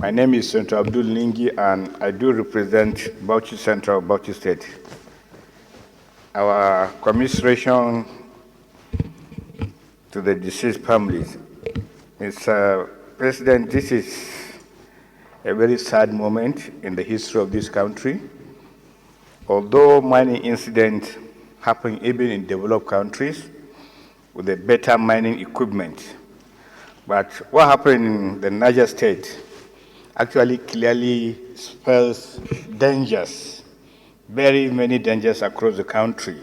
My name is Senator Abdul Ningi, and I do represent Bauchi Central, Bauchi State. Our commiseration to the deceased families. Mr. President, this is a very sad moment in the history of this country. Although many incidents happen even in developed countries with a better mining equipment, but what happened in the Niger State actually clearly spells dangers, very many dangers across the country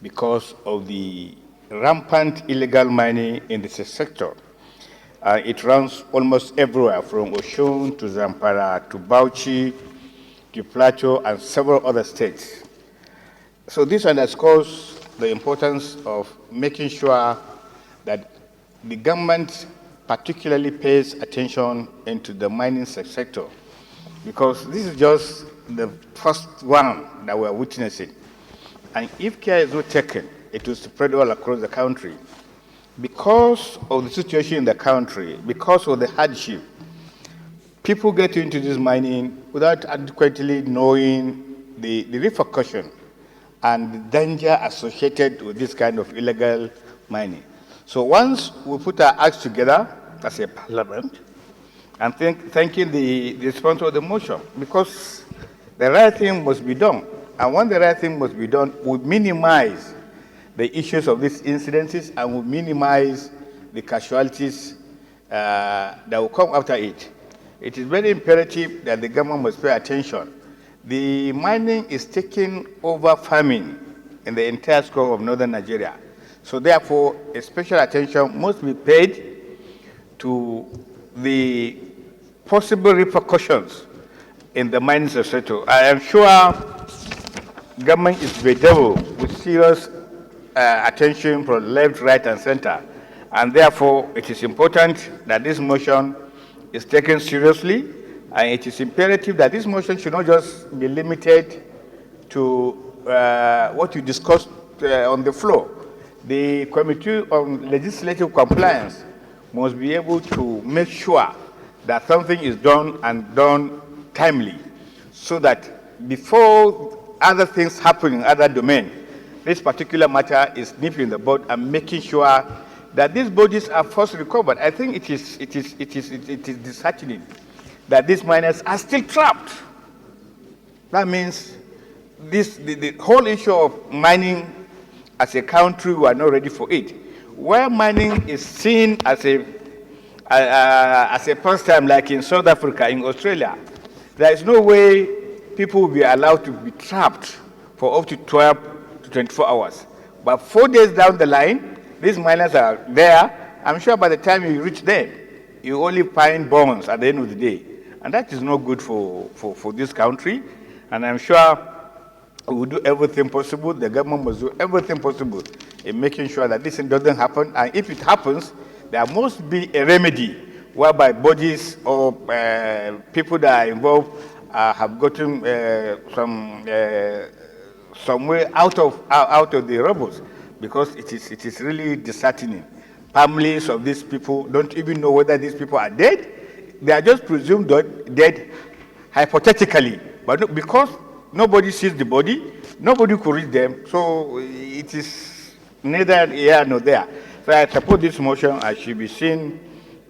because of the rampant illegal mining in this sector. It runs almost everywhere, from Osun to Zamfara to Bauchi to Plateau and several other states. So this underscores the importance of making sure that the government particularly pays attention into the mining sector, because this is just the first one that we're witnessing. And if care is not taken, it will spread all across the country. Because of the situation in the country, because of the hardship, people get into this mining without adequately knowing the repercussion and the danger associated with this kind of illegal mining. So once we put our acts together as a parliament, and thanking the sponsor of the motion, because the right thing must be done. And when the right thing must be done, we minimize the issues of these incidences and we minimize the casualties that will come after it. It is very imperative that the government must pay attention. The mining is taking over farming in the entire scope of northern Nigeria. So therefore, a special attention must be paid to the possible repercussions in the mining sector. I am sure government is bedeviled with serious attention from left, right, and center. And therefore, it is important that this motion is taken seriously, and it is imperative that this motion should not just be limited to what you discussed on the floor. The Committee on Legislative Compliance must be able to make sure that something is done and done timely, so that before other things happen in other domains, this particular matter is nipped in the bud and making sure that these bodies are first recovered. I think it is disheartening that these miners are still trapped. That means the whole issue of mining as a country, we are not ready for it. Where mining is seen as a pastime, like in South Africa, in Australia, there is no way people will be allowed to be trapped for up to 12 to 24 hours. But 4 days down the line, these miners are there. I'm sure by the time you reach there, you only find bones at the end of the day. And that is not good for this country. And I'm sure we will do everything possible. The government must do everything possible in making sure that this thing doesn't happen. And if it happens, there must be a remedy whereby bodies or people that are involved have gotten some way out of the rubbles, because it is really disheartening. Families of these people don't even know whether these people are dead. They are just presumed dead hypothetically, but because nobody sees the body, nobody could reach them, so it is neither here nor there. So I support this motion. I should be seen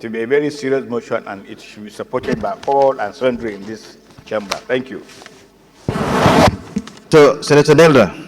to be a very serious motion, and it should be supported by all and sundry in this chamber. Thank you. So, Senator Nelda.